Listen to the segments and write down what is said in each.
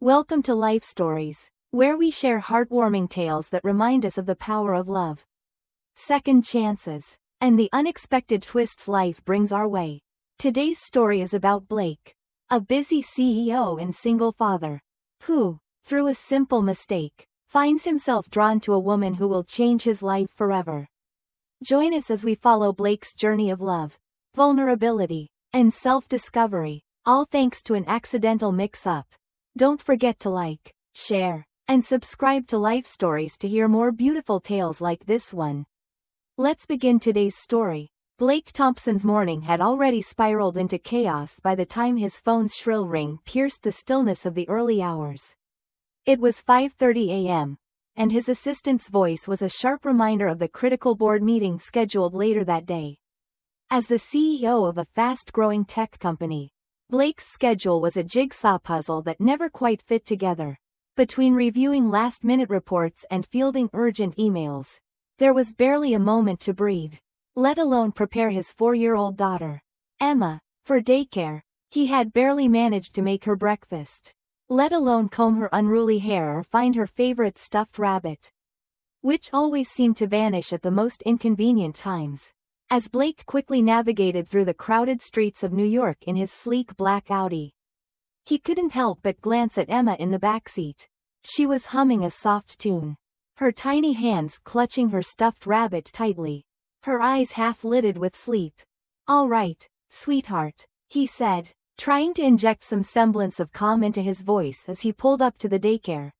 Welcome to Life Stories, where we share heartwarming tales that remind us of the power of love, second chances, and the unexpected twists life brings our way. Today's story is about Blake, a busy CEO and single father, who, through a simple mistake, finds himself drawn to a woman who will change his life forever. Join us as we follow Blake's journey of love, vulnerability, and self-discovery, all thanks to an accidental mix-up. Don't forget to like, share, and subscribe to Life Stories to hear more beautiful tales like this one. Let's begin today's story. Blake Thompson's morning had already spiraled into chaos by the time his phone's shrill ring pierced the stillness of the early hours. It was 5:30 a.m., and his assistant's voice was a sharp reminder of the critical board meeting scheduled later that day. As the CEO of a fast-growing tech company, Blake's schedule was a jigsaw puzzle that never quite fit together. Between reviewing last-minute reports and fielding urgent emails, there was barely a moment to breathe, let alone prepare his 4-year-old daughter, Emma, for daycare. He had barely managed to make her breakfast, let alone comb her unruly hair or find her favorite stuffed rabbit, which always seemed to vanish at the most inconvenient times. As Blake quickly navigated through the crowded streets of New York in his sleek black Audi, he couldn't help but glance at Emma in the backseat. She was humming a soft tune, her tiny hands clutching her stuffed rabbit tightly, her eyes half-lidded with sleep. "All right, sweetheart," he said, trying to inject some semblance of calm into his voice as he pulled up to the daycare.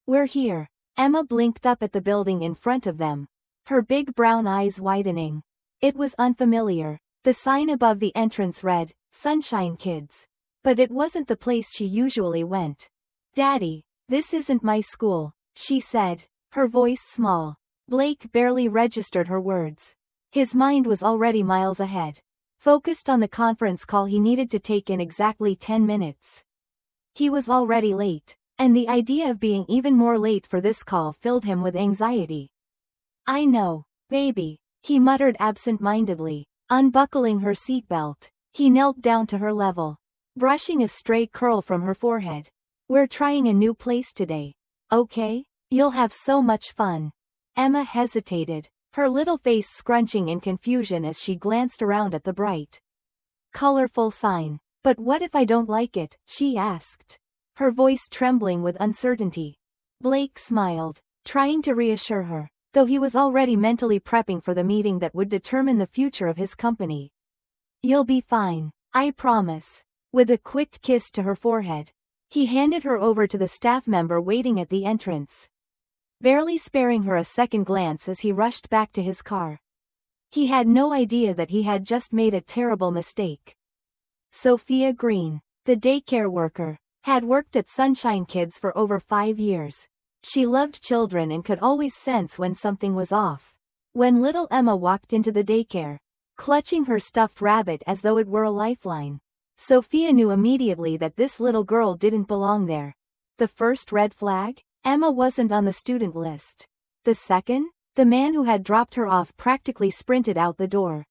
"We're here." Emma blinked up at the building in front of them, her big brown eyes widening. It was unfamiliar. The sign above the entrance read, "Sunshine Kids." But it wasn't the place she usually went. "Daddy, this isn't my school," she said, her voice small. Blake barely registered her words. His mind was already miles ahead, focused on the conference call he needed to take in exactly 10 minutes. He was already late, and the idea of being even more late for this call filled him with anxiety. "I know, baby," he muttered absent-mindedly. Unbuckling her seatbelt, he knelt down to her level, brushing a stray curl from her forehead. "We're trying a new place today. Okay? You'll have so much fun." Emma hesitated, her little face scrunching in confusion as she glanced around at the bright, colorful sign. "But what if I don't like it?" she asked, her voice trembling with uncertainty. Blake smiled, trying to reassure her, though he was already mentally prepping for the meeting that would determine the future of his company. "You'll be fine, I promise." With a quick kiss to her forehead, he handed her over to the staff member waiting at the entrance, barely sparing her a second glance as he rushed back to his car. He had no idea that he had just made a terrible mistake. Sophia Green, the daycare worker, had worked at Sunshine Kids for over 5 years. She loved children and could always sense when something was off. When little Emma walked into the daycare, clutching her stuffed rabbit as though it were a lifeline, Sophia knew immediately that this little girl didn't belong there. The first red flag? Emma wasn't on the student list. The second? The man who had dropped her off practically sprinted out the door,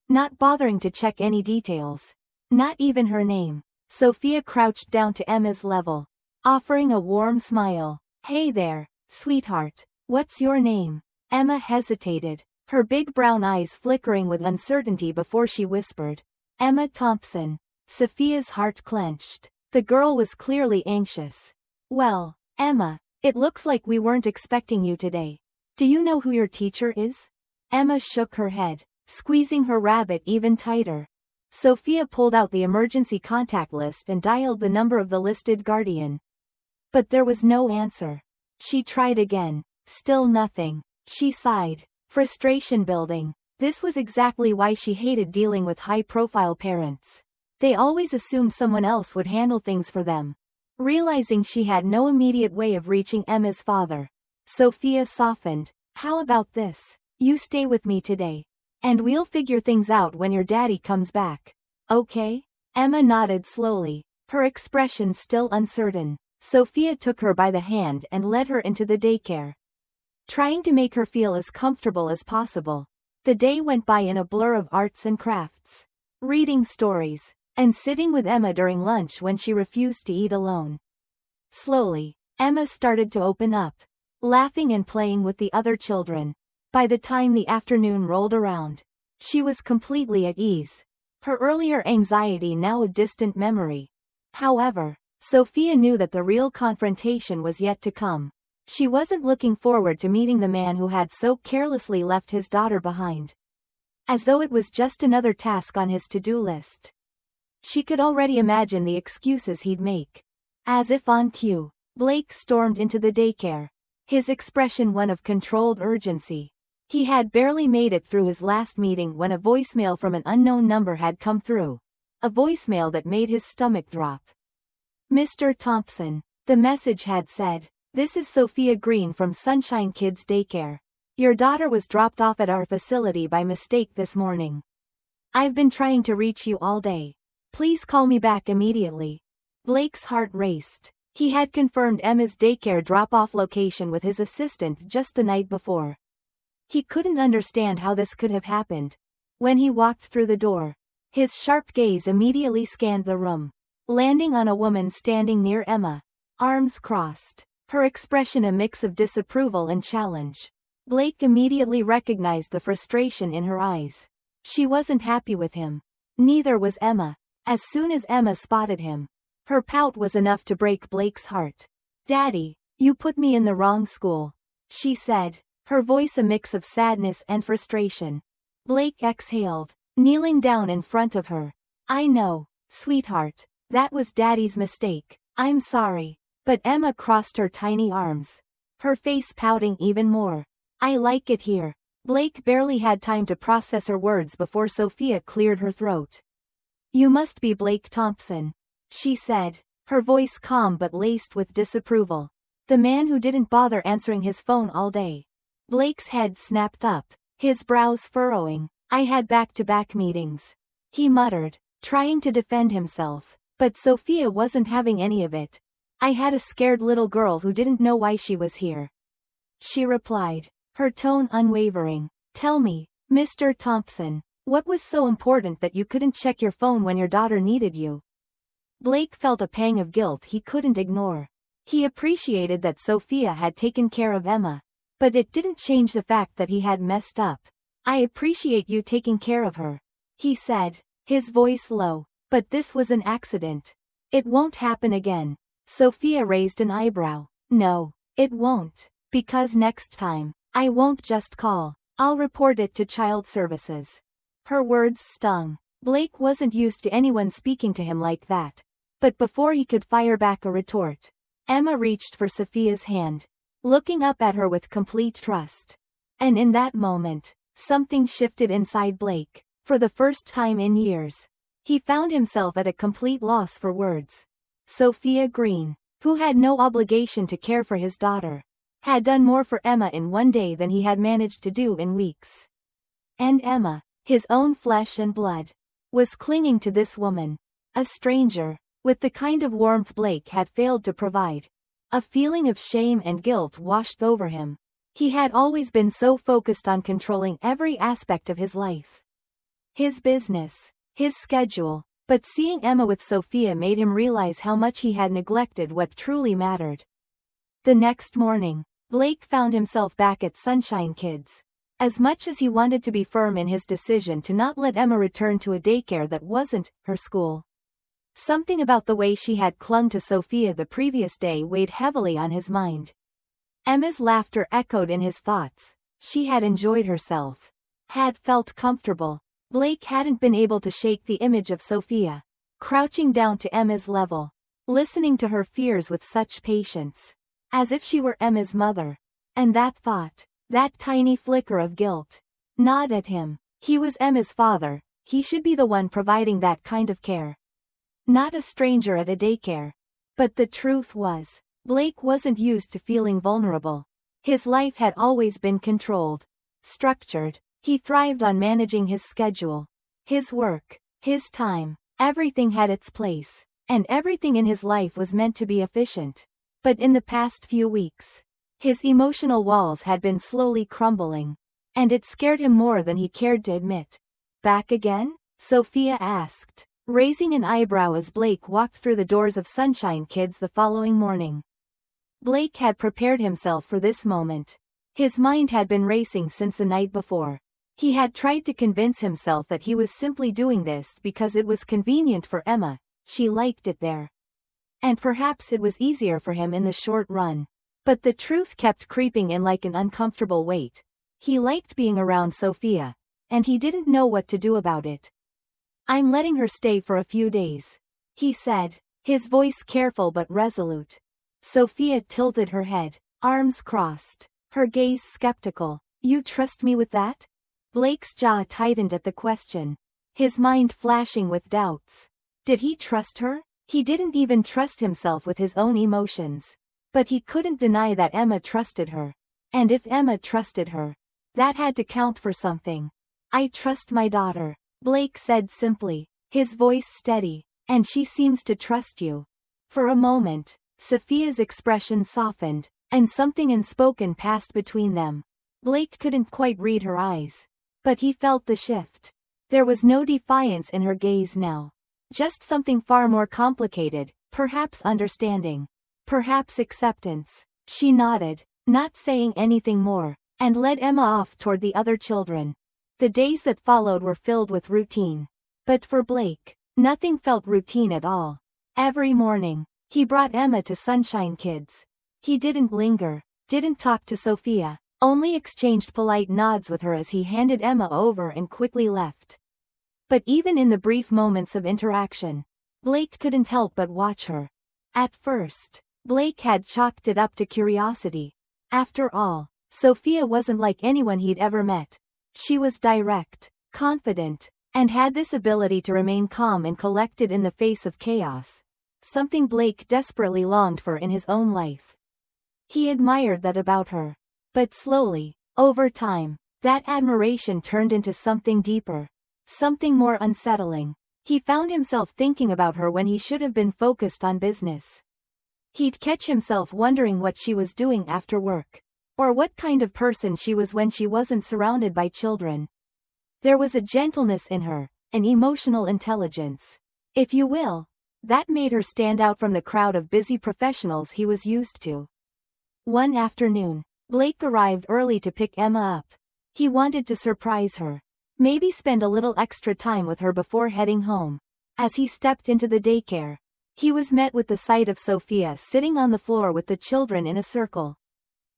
not bothering to check any details. Not even her name. Sophia crouched down to Emma's level, offering a warm smile. "Hey there, sweetheart. What's your name?" Emma hesitated, her big brown eyes flickering with uncertainty before she whispered, "Emma Thompson." Sophia's heart clenched. The girl was clearly anxious. "Well, Emma, it looks like we weren't expecting you today. Do you know who your teacher is?" Emma shook her head, squeezing her rabbit even tighter. Sophia pulled out the emergency contact list and dialed the number of the listed guardian. But there was no answer. She tried again. Still nothing. She sighed, frustration building. This was exactly why she hated dealing with high-profile parents. They always assumed someone else would handle things for them. Realizing she had no immediate way of reaching Emma's father, Sophia softened. "How about this? You stay with me today, and we'll figure things out when your daddy comes back. Okay?" Emma nodded slowly, her expression still uncertain. Sophia took her by the hand and led her into the daycare, trying to make her feel as comfortable as possible. The day went by in a blur of arts and crafts, reading stories, and sitting with Emma during lunch when she refused to eat alone. Slowly, Emma started to open up, laughing and playing with the other children. By the time the afternoon rolled around, she was completely at ease, her earlier anxiety now a distant memory. However, Sophia knew that the real confrontation was yet to come. She wasn't looking forward to meeting the man who had so carelessly left his daughter behind, as though it was just another task on his to-do list. She could already imagine the excuses he'd make. As if on cue, Blake stormed into the daycare, his expression one of controlled urgency. He had barely made it through his last meeting when a voicemail from an unknown number had come through. A voicemail that made his stomach drop. "Mr. Thompson," the message had said, "this is Sophia Green from Sunshine Kids Daycare. Your daughter was dropped off at our facility by mistake this morning. I've been trying to reach you all day. Please call me back immediately." Blake's heart raced. He had confirmed Emma's daycare drop-off location with his assistant just the night before. He couldn't understand how this could have happened. When he walked through the door, his sharp gaze immediately scanned the room, landing on a woman standing near Emma, arms crossed, her expression a mix of disapproval and challenge. Blake immediately recognized the frustration in her eyes. She wasn't happy with him. Neither was Emma. As soon as Emma spotted him, her pout was enough to break Blake's heart. "Daddy, you put me in the wrong school," she said, her voice a mix of sadness and frustration. Blake exhaled, kneeling down in front of her. "I know, sweetheart. That was Daddy's mistake. I'm sorry." But Emma crossed her tiny arms, her face pouting even more. "I like it here." Blake barely had time to process her words before Sophia cleared her throat. "You must be Blake Thompson," she said, her voice calm but laced with disapproval. "The man who didn't bother answering his phone all day." Blake's head snapped up, his brows furrowing. "I had back-to-back meetings," he muttered, trying to defend himself. But Sophia wasn't having any of it. "I had a scared little girl who didn't know why she was here," she replied, her tone unwavering. "Tell me, Mr. Thompson, what was so important that you couldn't check your phone when your daughter needed you?" Blake felt a pang of guilt he couldn't ignore. He appreciated that Sophia had taken care of Emma, but it didn't change the fact that he had messed up. "I appreciate you taking care of her," he said, his voice low. "But this was an accident. It won't happen again." Sophia raised an eyebrow. "No, it won't. Because next time, I won't just call. I'll report it to child services." Her words stung. Blake wasn't used to anyone speaking to him like that. But before he could fire back a retort, Emma reached for Sophia's hand, looking up at her with complete trust. And in that moment, something shifted inside Blake. For the first time in years, he found himself at a complete loss for words. Sophia Green, who had no obligation to care for his daughter, had done more for Emma in one day than he had managed to do in weeks. And Emma, his own flesh and blood, was clinging to this woman, a stranger, with the kind of warmth Blake had failed to provide. A feeling of shame and guilt washed over him. He had always been so focused on controlling every aspect of his life. His business, his schedule, but seeing Emma with Sophia made him realize how much he had neglected what truly mattered. The next morning, Blake found himself back at Sunshine Kids. As much as he wanted to be firm in his decision to not let Emma return to a daycare that wasn't her school, something about the way she had clung to Sophia the previous day weighed heavily on his mind. Emma's laughter echoed in his thoughts. She had enjoyed herself, had felt comfortable. Blake hadn't been able to shake the image of Sophia, crouching down to Emma's level, listening to her fears with such patience, as if she were Emma's mother. And that thought, that tiny flicker of guilt, gnawed at him. He was Emma's father, he should be the one providing that kind of care, not a stranger at a daycare. But the truth was, Blake wasn't used to feeling vulnerable. His life had always been controlled, structured. He thrived on managing his schedule, his work, his time. Everything had its place, and everything in his life was meant to be efficient. But in the past few weeks, his emotional walls had been slowly crumbling, and it scared him more than he cared to admit. "Back again?" Sophia asked, raising an eyebrow as Blake walked through the doors of Sunshine Kids the following morning. Blake had prepared himself for this moment. His mind had been racing since the night before. He had tried to convince himself that he was simply doing this because it was convenient for Emma, she liked it there. And perhaps it was easier for him in the short run. But the truth kept creeping in like an uncomfortable weight. He liked being around Sophia, and he didn't know what to do about it. "I'm letting her stay for a few days," he said, his voice careful but resolute. Sophia tilted her head, arms crossed, her gaze skeptical. "You trust me with that?" Blake's jaw tightened at the question, his mind flashing with doubts. Did he trust her? He didn't even trust himself with his own emotions. But he couldn't deny that Emma trusted her. And if Emma trusted her, that had to count for something. "I trust my daughter," Blake said simply, his voice steady. "And she seems to trust you." For a moment, Sophia's expression softened, and something unspoken passed between them. Blake couldn't quite read her eyes. But he felt the shift. There was no defiance in her gaze now. Just something far more complicated, perhaps understanding. Perhaps acceptance. She nodded, not saying anything more, and led Emma off toward the other children. The days that followed were filled with routine. But for Blake, nothing felt routine at all. Every morning, he brought Emma to Sunshine Kids. He didn't linger, didn't talk to Sophia, only exchanged polite nods with her as he handed Emma over and quickly left. But even in the brief moments of interaction, Blake couldn't help but watch her. At first, Blake had chalked it up to curiosity. After all, Sophia wasn't like anyone he'd ever met. She was direct, confident, and had this ability to remain calm and collected in the face of chaos. Something Blake desperately longed for in his own life. He admired that about her. But slowly, over time, that admiration turned into something deeper. Something more unsettling. He found himself thinking about her when he should have been focused on business. He'd catch himself wondering what she was doing after work, or what kind of person she was when she wasn't surrounded by children. There was a gentleness in her, an emotional intelligence, if you will, that made her stand out from the crowd of busy professionals he was used to. One afternoon, Blake arrived early to pick Emma up. He wanted to surprise her, maybe spend a little extra time with her before heading home. As he stepped into the daycare, he was met with the sight of Sophia sitting on the floor with the children in a circle.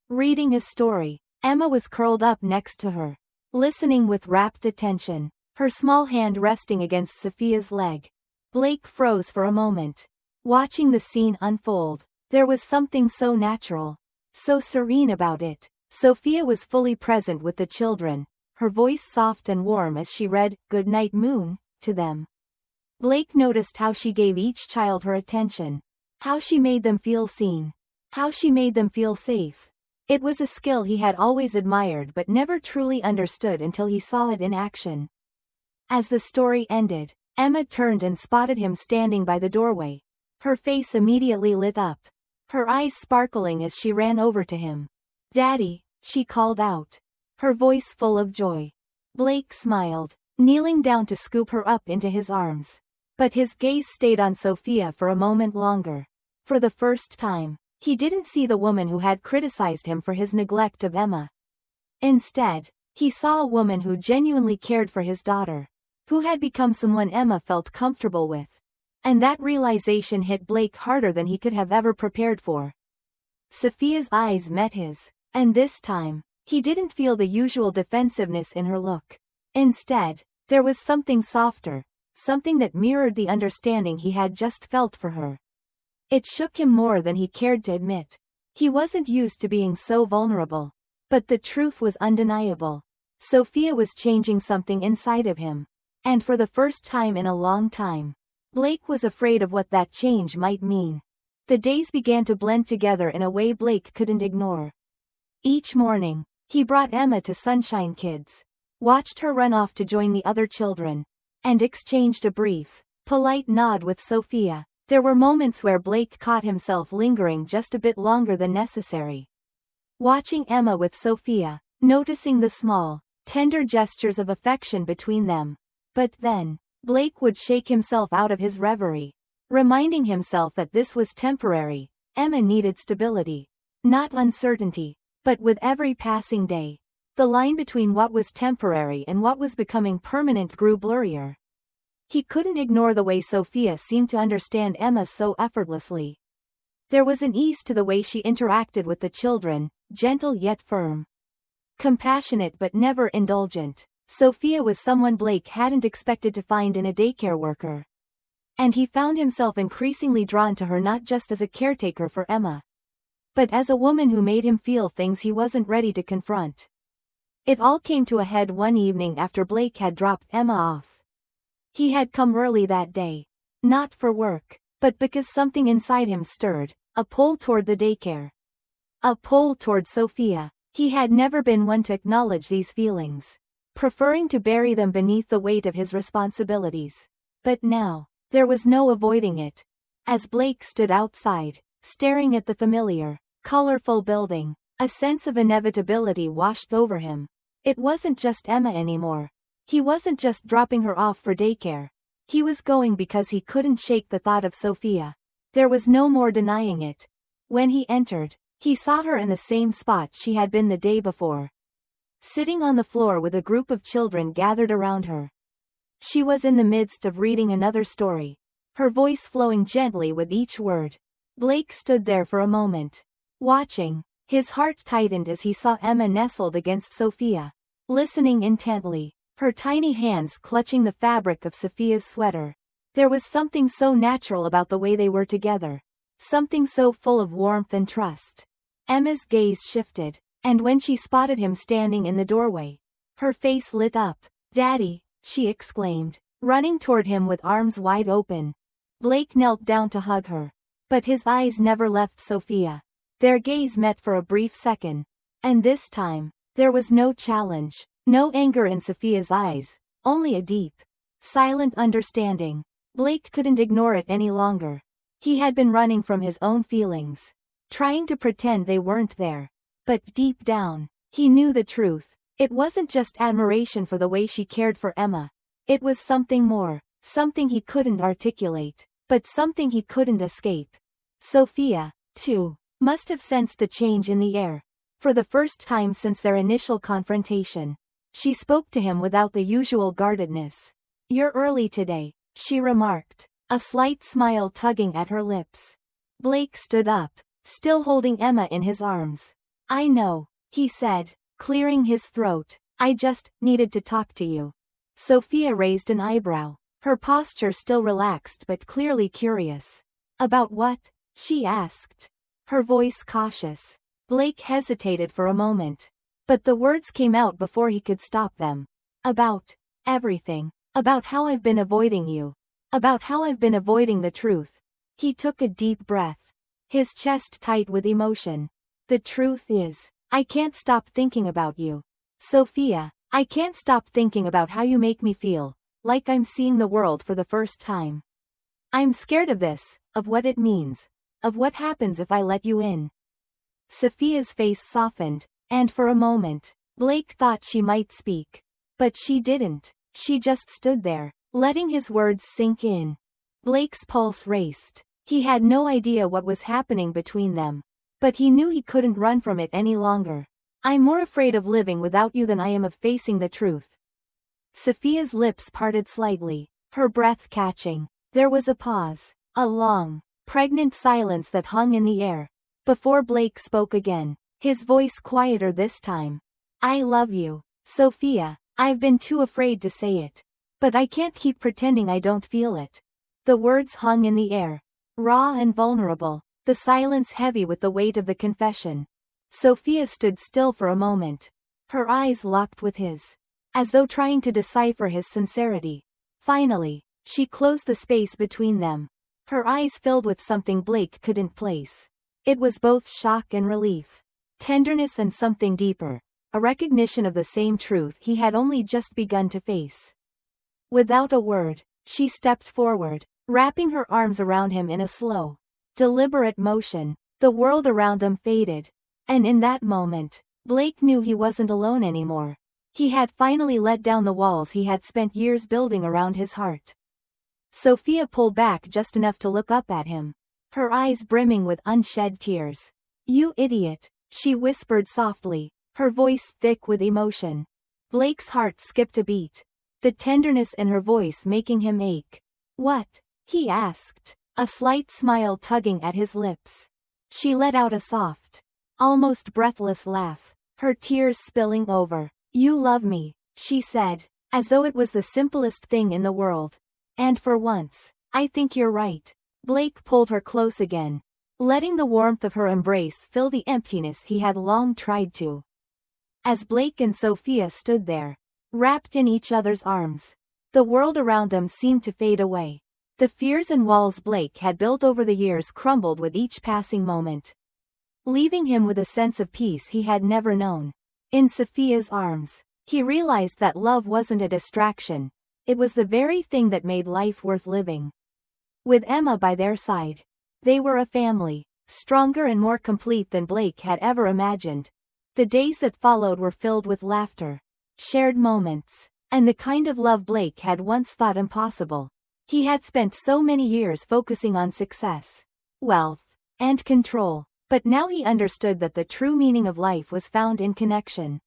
Reading a story, Emma was curled up next to her, listening with rapt attention, her small hand resting against Sophia's leg. Blake froze for a moment. Watching the scene unfold, there was something so natural, so serene about it. Sophia was fully present with the children, her voice soft and warm as she read "Good Night Moon" to them. Blake noticed how she gave each child her attention, how she made them feel seen, how she made them feel safe. It was a skill he had always admired but never truly understood until he saw it in action. As the story ended, Emma turned and spotted him standing by the doorway. Her face immediately lit up, her eyes sparkling as she ran over to him. "Daddy," she called out, her voice full of joy. Blake smiled, kneeling down to scoop her up into his arms. But his gaze stayed on Sophia for a moment longer. For the first time, he didn't see the woman who had criticized him for his neglect of Emma. Instead, he saw a woman who genuinely cared for his daughter, who had become someone Emma felt comfortable with. And that realization hit Blake harder than he could have ever prepared for. Sophia's eyes met his, and this time, he didn't feel the usual defensiveness in her look. Instead, there was something softer, something that mirrored the understanding he had just felt for her. It shook him more than he cared to admit. He wasn't used to being so vulnerable. But the truth was undeniable. Sophia was changing something inside of him. And for the first time in a long time, Blake was afraid of what that change might mean. The days began to blend together in a way Blake couldn't ignore. Each morning, he brought Emma to Sunshine Kids, watched her run off to join the other children, and exchanged a brief, polite nod with Sophia. There were moments where Blake caught himself lingering just a bit longer than necessary. Watching Emma with Sophia, noticing the small, tender gestures of affection between them. But then, Blake would shake himself out of his reverie, reminding himself that this was temporary. Emma needed stability. Not uncertainty, but with every passing day, the line between what was temporary and what was becoming permanent grew blurrier. He couldn't ignore the way Sophia seemed to understand Emma so effortlessly. There was an ease to the way she interacted with the children, gentle yet firm. Compassionate but never indulgent. Sophia was someone Blake hadn't expected to find in a daycare worker. And he found himself increasingly drawn to her not just as a caretaker for Emma, but as a woman who made him feel things he wasn't ready to confront. It all came to a head one evening after Blake had dropped Emma off. He had come early that day. Not for work, but because something inside him stirred, a pull toward the daycare. A pull toward Sophia. He had never been one to acknowledge these feelings, preferring to bury them beneath the weight of his responsibilities. But now, there was no avoiding it. As Blake stood outside, staring at the familiar, colorful building, a sense of inevitability washed over him. It wasn't just Emma anymore. He wasn't just dropping her off for daycare. He was going because he couldn't shake the thought of Sophia. There was no more denying it. When he entered, he saw her in the same spot she had been the day before. Sitting on the floor with a group of children gathered around her. She was in the midst of reading another story, her voice flowing gently with each word. Blake stood there for a moment, watching. His heart tightened as he saw Emma nestled against Sophia, listening intently, her tiny hands clutching the fabric of Sophia's sweater. There was something so natural about the way they were together, something so full of warmth and trust. Emma's gaze shifted, and when she spotted him standing in the doorway, her face lit up. "Daddy," she exclaimed, running toward him with arms wide open. Blake knelt down to hug her, but his eyes never left Sophia. Their gaze met for a brief second, and this time, there was no challenge, no anger in Sophia's eyes, only a deep, silent understanding. Blake couldn't ignore it any longer. He had been running from his own feelings, trying to pretend they weren't there. But deep down, he knew the truth. It wasn't just admiration for the way she cared for Emma. It was something more, something he couldn't articulate, but something he couldn't escape. Sophia, too, must have sensed the change in the air. For the first time since their initial confrontation, she spoke to him without the usual guardedness. "You're early today," she remarked, a slight smile tugging at her lips. Blake stood up, still holding Emma in his arms. "I know," he said, clearing his throat. "I just needed to talk to you." Sophia raised an eyebrow, her posture still relaxed but clearly curious. "About what?" she asked, her voice cautious. Blake hesitated for a moment, but the words came out before he could stop them. "About everything. About how I've been avoiding you. About how I've been avoiding the truth." He took a deep breath, his chest tight with emotion. "The truth is, I can't stop thinking about you. Sophia, I can't stop thinking about how you make me feel, like I'm seeing the world for the first time. I'm scared of this, of what it means, of what happens if I let you in." Sophia's face softened, and for a moment, Blake thought she might speak. But she didn't. She just stood there, letting his words sink in. Blake's pulse raced. He had no idea what was happening between them, but he knew he couldn't run from it any longer. "I'm more afraid of living without you than I am of facing the truth." Sophia's lips parted slightly, her breath catching. There was a pause, a long, pregnant silence that hung in the air, before Blake spoke again, his voice quieter this time. "I love you, Sophia. I've been too afraid to say it, but I can't keep pretending I don't feel it." The words hung in the air, raw and vulnerable, the silence heavy with the weight of the confession. Sophia stood still for a moment, her eyes locked with his, as though trying to decipher his sincerity. Finally, she closed the space between them, her eyes filled with something Blake couldn't place. It was both shock and relief, tenderness and something deeper, a recognition of the same truth he had only just begun to face. Without a word, she stepped forward, wrapping her arms around him in a slow, deliberate motion. The world around them faded, and in that moment, Blake knew he wasn't alone anymore. He had finally let down the walls he had spent years building around his heart. Sophia pulled back just enough to look up at him, her eyes brimming with unshed tears. You idiot, she whispered softly, her voice thick with emotion. Blake's heart skipped a beat, the tenderness in her voice making him ache. What? He asked, a slight smile tugging at his lips. She let out a soft, almost breathless laugh, her tears spilling over. You love me, she said, as though it was the simplest thing in the world. And for once, I think you're right. Blake pulled her close again, letting the warmth of her embrace fill the emptiness he had long tried to. As Blake and Sophia stood there, wrapped in each other's arms, the world around them seemed to fade away. The fears and walls Blake had built over the years crumbled with each passing moment, leaving him with a sense of peace he had never known. In Sophia's arms, he realized that love wasn't a distraction, it was the very thing that made life worth living. With Emma by their side, they were a family, stronger and more complete than Blake had ever imagined. The days that followed were filled with laughter, shared moments, and the kind of love Blake had once thought impossible. He had spent so many years focusing on success, wealth, and control, but now he understood that the true meaning of life was found in connection,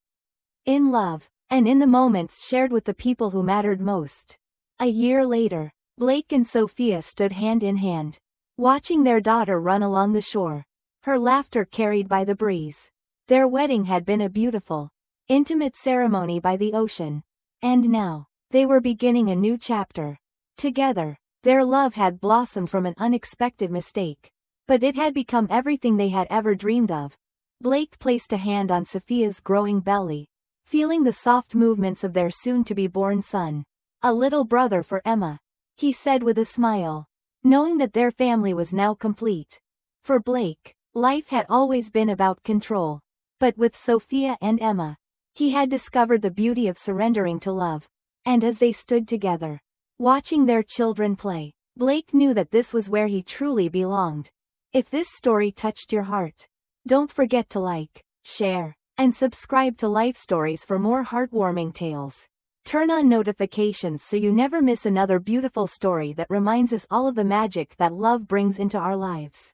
in love, and in the moments shared with the people who mattered most. A year later, Blake and Sophia stood hand in hand, watching their daughter run along the shore, her laughter carried by the breeze. Their wedding had been a beautiful, intimate ceremony by the ocean, and now, they were beginning a new chapter. Together, their love had blossomed from an unexpected mistake, but it had become everything they had ever dreamed of. Blake placed a hand on Sophia's growing belly, feeling the soft movements of their soon-to-be-born son. A little brother for Emma, he said with a smile, knowing that their family was now complete. For Blake, life had always been about control. But with Sophia and Emma, he had discovered the beauty of surrendering to love. And as they stood together, watching their children play, Blake knew that this was where he truly belonged. If this story touched your heart, don't forget to like, share, and subscribe to Life Stories for more heartwarming tales. Turn on notifications so you never miss another beautiful story that reminds us all of the magic that love brings into our lives.